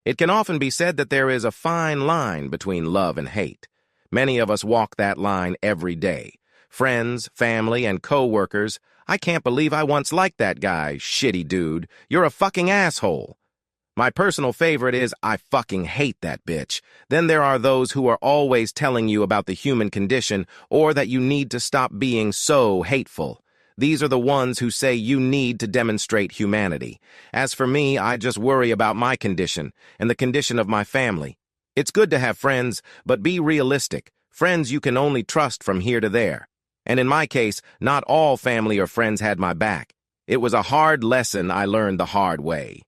It can often be said that there is a fine line between love and hate. Many of us walk that line every day. Friends, family, and co-workers. I can't believe I once liked that guy, shitty dude. You're a fucking asshole. My personal favorite is, I fucking hate that bitch. Then there are those who are always telling you about the human condition or that you need to stop being so hateful. These are the ones who say you need to demonstrate humanity. As for me, I just worry about my condition and the condition of my family. It's good to have friends, but be realistic. Friends you can only trust from here to there. And in my case, not all family or friends had my back. It was a hard lesson I learned the hard way.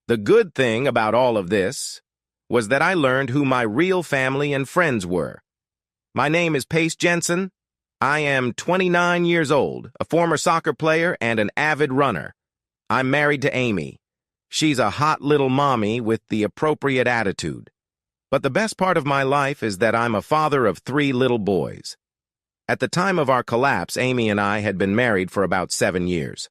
The good thing about all of this was that I learned who my real family and friends were. My name is Pace Jensen. I am 29 years old, a former soccer player and an avid runner. I'm married to Amy. She's a hot little mommy with the appropriate attitude. But the best part of my life is that I'm a father of 3 little boys. At the time of our collapse, Amy and I had been married for about 7 years.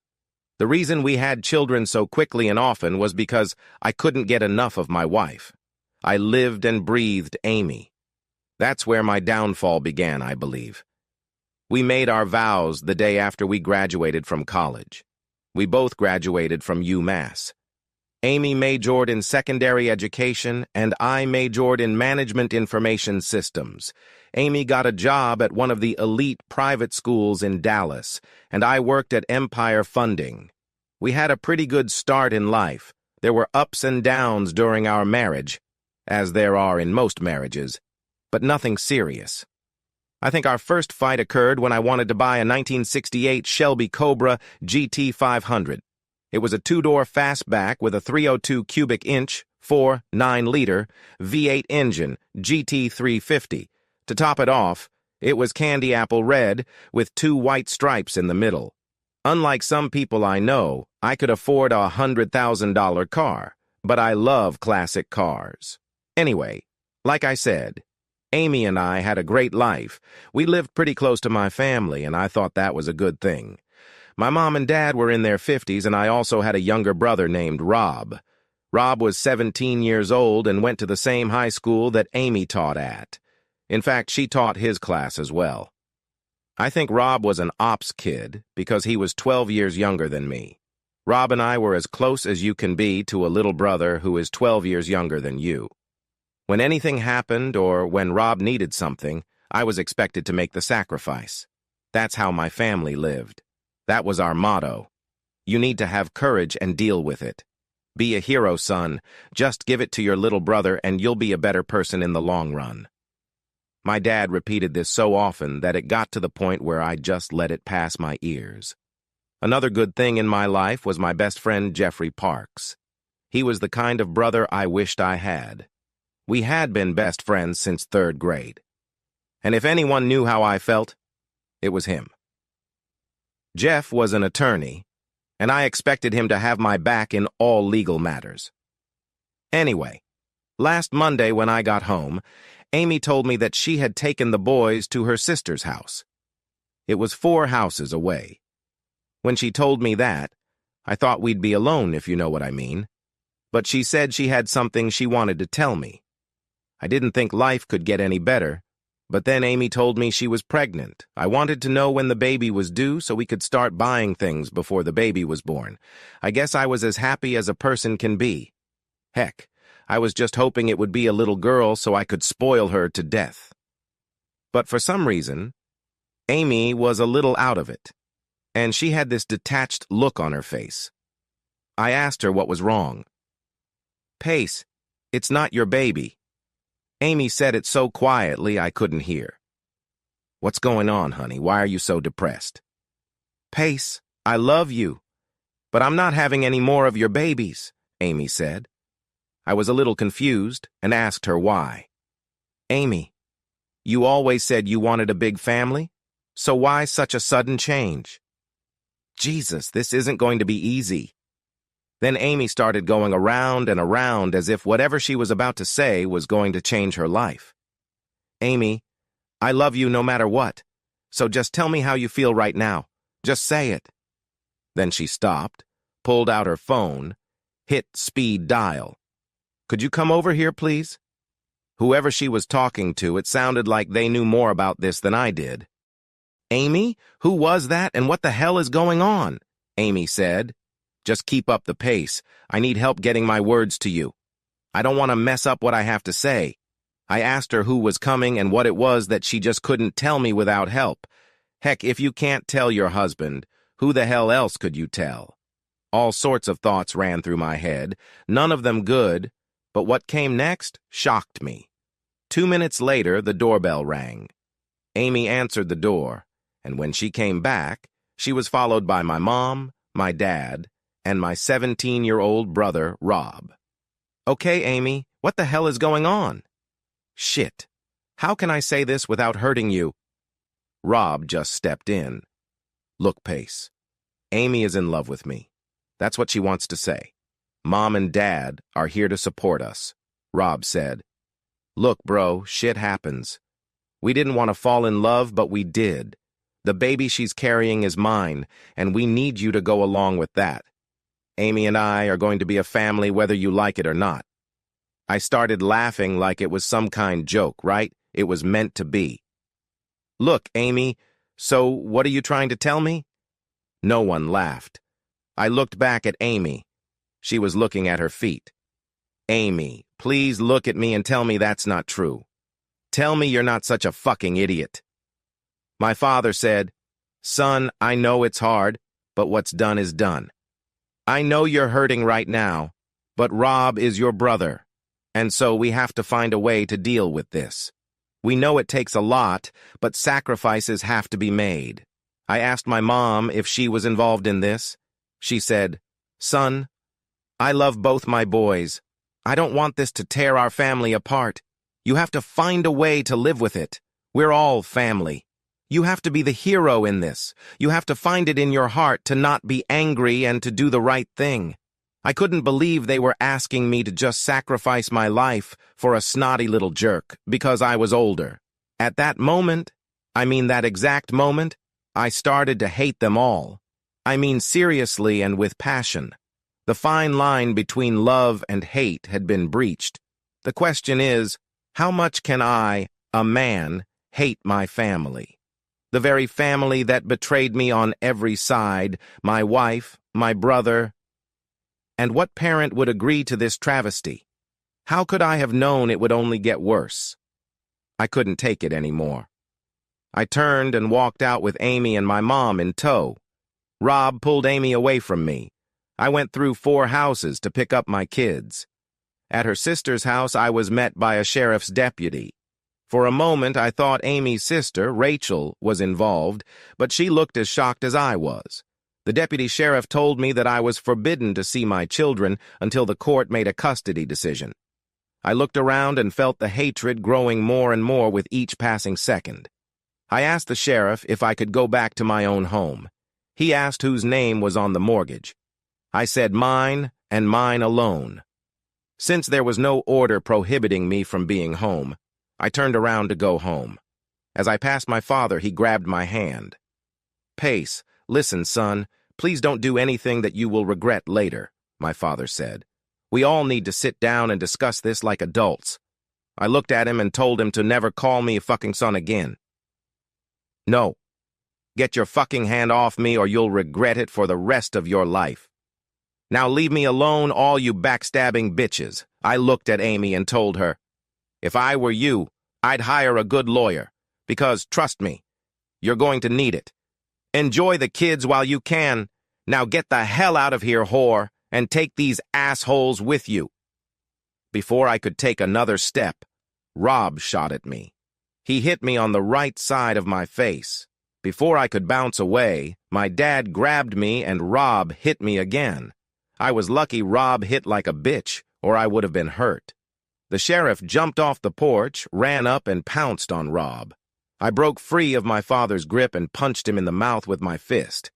The reason we had children so quickly and often was because I couldn't get enough of my wife. I lived and breathed Amy. That's where my downfall began, I believe. We made our vows the day after we graduated from college. We both graduated from UMass. Amy majored in secondary education, and I majored in management information systems. Amy got a job at one of the elite private schools in Dallas, and I worked at Empire Funding. We had a pretty good start in life. There were ups and downs during our marriage, as there are in most marriages, but nothing serious. I think our first fight occurred when I wanted to buy a 1968 Shelby Cobra GT 500. It was a 2-door fastback with a 302 cubic inch, 9-liter V8 engine, GT 350. To top it off, it was candy apple red with 2 white stripes in the middle. Unlike some people I know, I could afford a $100,000 car, but I love classic cars. Anyway, like I said, Amy and I had a great life. We lived pretty close to my family, and I thought that was a good thing. My mom and dad were in their 50s, and I also had a younger brother named Rob. Rob was 17 years old and went to the same high school that Amy taught at. In fact, she taught his class as well. I think Rob was an ops kid because he was 12 years younger than me. Rob and I were as close as you can be to a little brother who is 12 years younger than you. When anything happened or when Rob needed something, I was expected to make the sacrifice. That's how my family lived. That was our motto. You need to have courage and deal with it. Be a hero, son. Just give it to your little brother and you'll be a better person in the long run. My dad repeated this so often that it got to the point where I just let it pass my ears. Another good thing in my life was my best friend Jeffrey Parks. He was the kind of brother I wished I had. We had been best friends since 3rd grade. And if anyone knew how I felt, it was him. Jeff was an attorney, and I expected him to have my back in all legal matters. Anyway, last Monday when I got home, Amy told me that she had taken the boys to her sister's house. It was 4 houses away. When she told me that, I thought we'd be alone, if you know what I mean. But she said she had something she wanted to tell me. I didn't think life could get any better, but then Amy told me she was pregnant. I wanted to know when the baby was due so we could start buying things before the baby was born. I guess I was as happy as a person can be. Heck, I was just hoping it would be a little girl so I could spoil her to death. But for some reason, Amy was a little out of it, and she had this detached look on her face. I asked her what was wrong. Pace, it's not your baby. Amy said it so quietly I couldn't hear. What's going on, honey? Why are you so depressed? Pace, I love you, but I'm not having any more of your babies, Amy said. I was a little confused and asked her why. Amy, you always said you wanted a big family, so why such a sudden change? Jesus, this isn't going to be easy. Then Amy started going around and around as if whatever she was about to say was going to change her life. Amy, I love you no matter what, so just tell me how you feel right now. Just say it. Then she stopped, pulled out her phone, hit speed dial, Could you come over here, please? Whoever she was talking to, it sounded like they knew more about this than I did. Amy, who was that and what the hell is going on? Amy said. Just keep up the pace. I need help getting my words to you. I don't want to mess up what I have to say. I asked her who was coming and what it was that she just couldn't tell me without help. Heck, if you can't tell your husband, who the hell else could you tell? All sorts of thoughts ran through my head, none of them good, but what came next shocked me. 2 minutes later, the doorbell rang. Amy answered the door, and when she came back, she was followed by my mom, my dad, and my 17-year-old brother, Rob. Okay, Amy, what the hell is going on? Shit. How can I say this without hurting you? Rob just stepped in. Look, Pace. Amy is in love with me. That's what she wants to say. Mom and Dad are here to support us, Rob said. Look, bro, shit happens. We didn't want to fall in love, but we did. The baby she's carrying is mine, and we need you to go along with that. Amy and I are going to be a family whether you like it or not. I started laughing like it was some kind joke, right? It was meant to be. Look, Amy, so what are you trying to tell me? No one laughed. I looked back at Amy. She was looking at her feet. Amy, please look at me and tell me that's not true. Tell me you're not such a fucking idiot. My father said, Son, I know it's hard, but what's done is done. I know you're hurting right now, but Rob is your brother, and so we have to find a way to deal with this. We know it takes a lot, but sacrifices have to be made. I asked my mom if she was involved in this. She said, Son, I love both my boys. I don't want this to tear our family apart. You have to find a way to live with it. We're all family. You have to be the hero in this. You have to find it in your heart to not be angry and to do the right thing. I couldn't believe they were asking me to just sacrifice my life for a snotty little jerk because I was older. At that moment, that exact moment, I started to hate them all. Seriously and with passion. The fine line between love and hate had been breached. The question is, how much can I, a man, hate my family? The very family that betrayed me on every side, my wife, my brother. And what parent would agree to this travesty? How could I have known it would only get worse? I couldn't take it anymore. I turned and walked out with Amy and my mom in tow. Rob pulled Amy away from me. I went through 4 houses to pick up my kids. At her sister's house, I was met by a sheriff's deputy. For a moment, I thought Amy's sister, Rachel, was involved, but she looked as shocked as I was. The deputy sheriff told me that I was forbidden to see my children until the court made a custody decision. I looked around and felt the hatred growing more and more with each passing second. I asked the sheriff if I could go back to my own home. He asked whose name was on the mortgage. I said mine and mine alone. Since there was no order prohibiting me from being home, I turned around to go home. As I passed my father, he grabbed my hand. Pace, listen, son, please don't do anything that you will regret later, my father said. We all need to sit down and discuss this like adults. I looked at him and told him to never call me a fucking son again. No. Get your fucking hand off me or you'll regret it for the rest of your life. Now leave me alone, all you backstabbing bitches. I looked at Amy and told her, if I were you, I'd hire a good lawyer, because, trust me, you're going to need it. Enjoy the kids while you can. Now get the hell out of here, whore, and take these assholes with you. Before I could take another step, Rob shot at me. He hit me on the right side of my face. Before I could bounce away, my dad grabbed me and Rob hit me again. I was lucky Rob hit like a bitch, or I would have been hurt. The sheriff jumped off the porch, ran up, and pounced on Rob. I broke free of my father's grip and punched him in the mouth with my fist.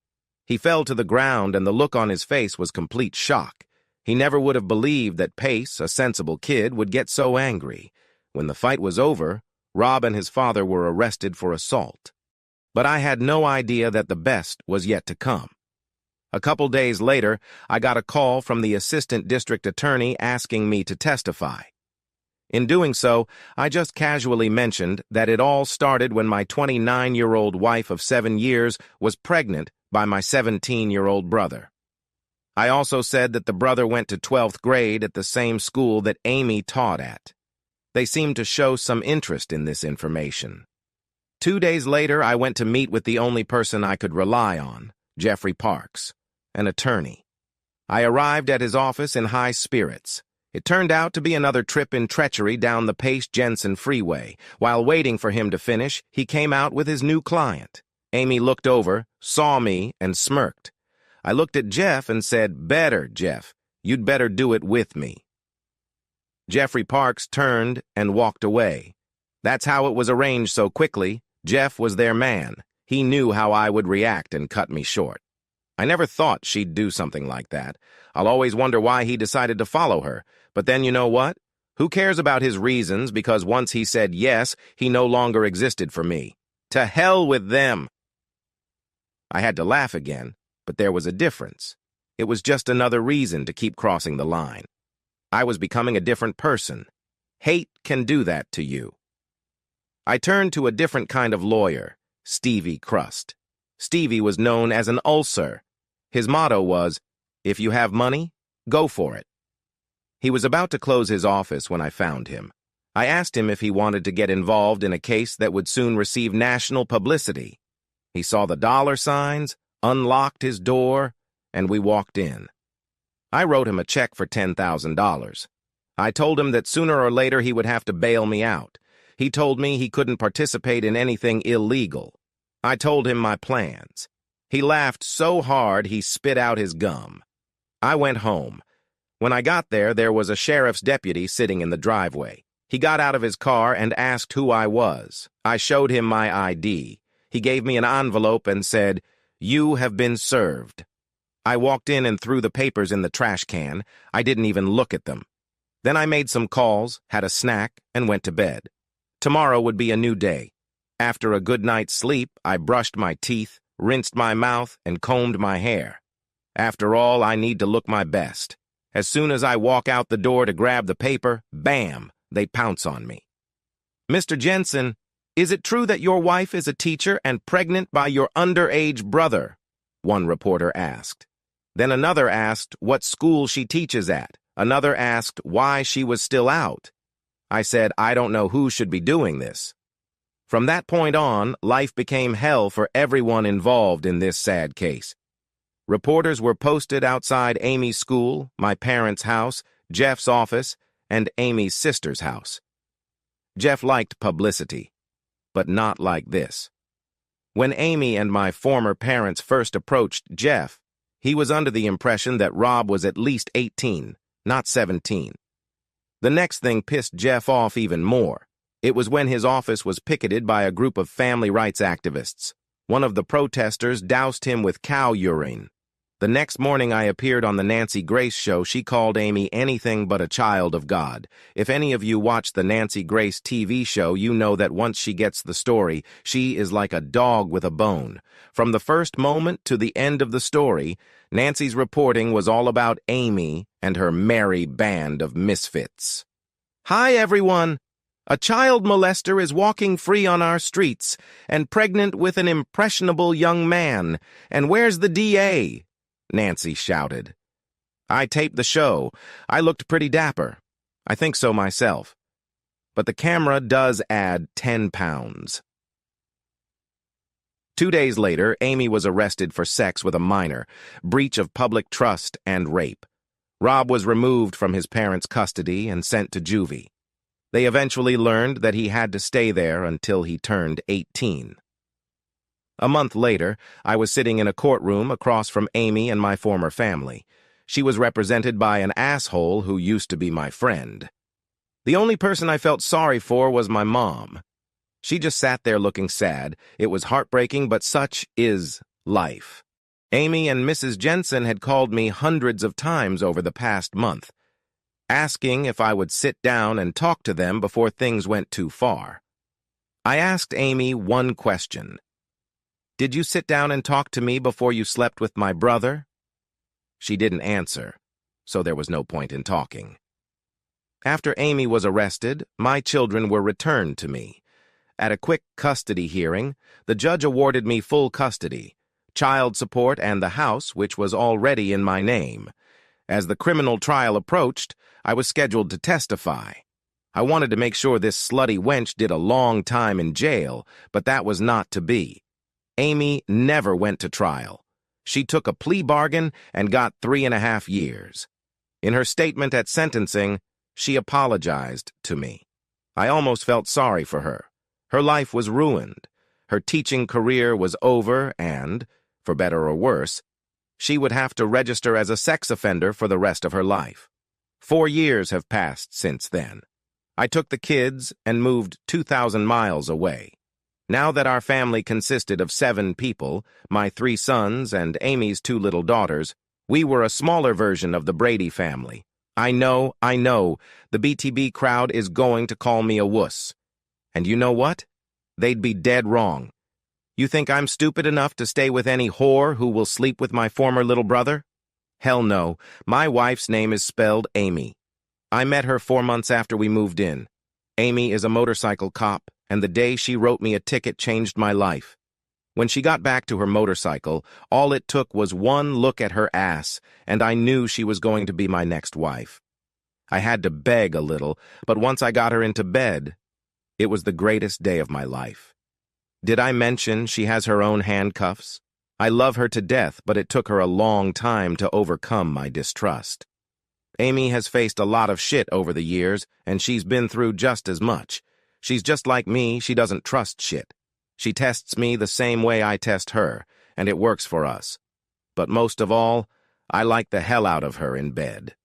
He fell to the ground, and the look on his face was complete shock. He never would have believed that Pace, a sensible kid, would get so angry. When the fight was over, Rob and his father were arrested for assault. But I had no idea that the best was yet to come. A couple days later, I got a call from the assistant district attorney asking me to testify. In doing so, I just casually mentioned that it all started when my 29-year-old wife of 7 years was pregnant by my 17-year-old brother. I also said that the brother went to 12th grade at the same school that Amy taught at. They seemed to show some interest in this information. 2 days later, I went to meet with the only person I could rely on, Jeffrey Parks, an attorney. I arrived at his office in high spirits. It turned out to be another trip in treachery down the Pace-Jensen freeway. While waiting for him to finish, he came out with his new client. Amy looked over, saw me, and smirked. I looked at Jeff and said, "Better, Jeff. You'd better do it with me." Jeffrey Parks turned and walked away. That's how it was arranged so quickly. Jeff was their man. He knew how I would react and cut me short. I never thought she'd do something like that. I'll always wonder why he decided to follow her. But then you know what? Who cares about his reasons, because once he said yes, he no longer existed for me. To hell with them! I had to laugh again, but there was a difference. It was just another reason to keep crossing the line. I was becoming a different person. Hate can do that to you. I turned to a different kind of lawyer, Stevie Crust. Stevie was known as an ulcer. His motto was, "If you have money, go for it." He was about to close his office when I found him. I asked him if he wanted to get involved in a case that would soon receive national publicity. He saw the dollar signs, unlocked his door, and we walked in. I wrote him a check for $10,000. I told him that sooner or later he would have to bail me out. He told me he couldn't participate in anything illegal. I told him my plans. He laughed so hard he spit out his gum. I went home. When I got there, there was a sheriff's deputy sitting in the driveway. He got out of his car and asked who I was. I showed him my ID. He gave me an envelope and said, "You have been served." I walked in and threw the papers in the trash can. I didn't even look at them. Then I made some calls, had a snack, and went to bed. Tomorrow would be a new day. After a good night's sleep, I brushed my teeth, rinsed my mouth, and combed my hair. After all, I need to look my best. As soon as I walk out the door to grab the paper, bam, they pounce on me. "Mr. Jensen, is it true that your wife is a teacher and pregnant by your underage brother?" one reporter asked. Then another asked what school she teaches at. Another asked why she was still out. I said, I don't know who should be doing this. From that point on, life became hell for everyone involved in this sad case. Reporters were posted outside Amy's school, my parents' house, Jeff's office, and Amy's sister's house. Jeff liked publicity, but not like this. When Amy and my former parents first approached Jeff, he was under the impression that Rob was at least 18, not 17. The next thing pissed Jeff off even more. It was when his office was picketed by a group of family rights activists. One of the protesters doused him with cow urine. The next morning I appeared on the Nancy Grace show. She called Amy anything but a child of God. If any of you watch the Nancy Grace TV show, you know that once she gets the story, she is like a dog with a bone. From the first moment to the end of the story, Nancy's reporting was all about Amy and her merry band of misfits. Hi, everyone. A child molester is walking free on our streets and pregnant with an impressionable young man. And where's the DA? Nancy shouted. I taped the show. I looked pretty dapper. I think so myself. But the camera does add 10 pounds. 2 days later, Amy was arrested for sex with a minor, breach of public trust, and rape. Rob was removed from his parents' custody and sent to juvie. They eventually learned that he had to stay there until he turned 18. A month later, I was sitting in a courtroom across from Amy and my former family. She was represented by an asshole who used to be my friend. The only person I felt sorry for was my mom. She just sat there looking sad. It was heartbreaking, but such is life. Amy and Mrs. Jensen had called me hundreds of times over the past month, asking if I would sit down and talk to them before things went too far. I asked Amy one question. Did you sit down and talk to me before you slept with my brother? She didn't answer, so there was no point in talking. After Amy was arrested, my children were returned to me. At a quick custody hearing, the judge awarded me full custody, child support, and the house, which was already in my name. As the criminal trial approached, I was scheduled to testify. I wanted to make sure this slutty wench did a long time in jail, but that was not to be. Amy never went to trial. She took a plea bargain and got 3.5 years. In her statement at sentencing, she apologized to me. I almost felt sorry for her. Her life was ruined. Her teaching career was over and, for better or worse, she would have to register as a sex offender for the rest of her life. 4 years have passed since then. I took the kids and moved 2,000 miles away. Now that our family consisted of 7 people, my 3 sons and Amy's 2 little daughters, we were a smaller version of the Brady family. I know, the BTB crowd is going to call me a wuss. And you know what? They'd be dead wrong. You think I'm stupid enough to stay with any whore who will sleep with my former little brother? Hell no. My wife's name is spelled Amy. I met her 4 months after we moved in. Amy is a motorcycle cop, and the day she wrote me a ticket changed my life. When she got back to her motorcycle, all it took was one look at her ass, and I knew she was going to be my next wife. I had to beg a little, but once I got her into bed, it was the greatest day of my life. Did I mention she has her own handcuffs? I love her to death, but it took her a long time to overcome my distrust. Amy has faced a lot of shit over the years, and she's been through just as much. She's just like me, she doesn't trust shit. She tests me the same way I test her, and it works for us. But most of all, I like the hell out of her in bed.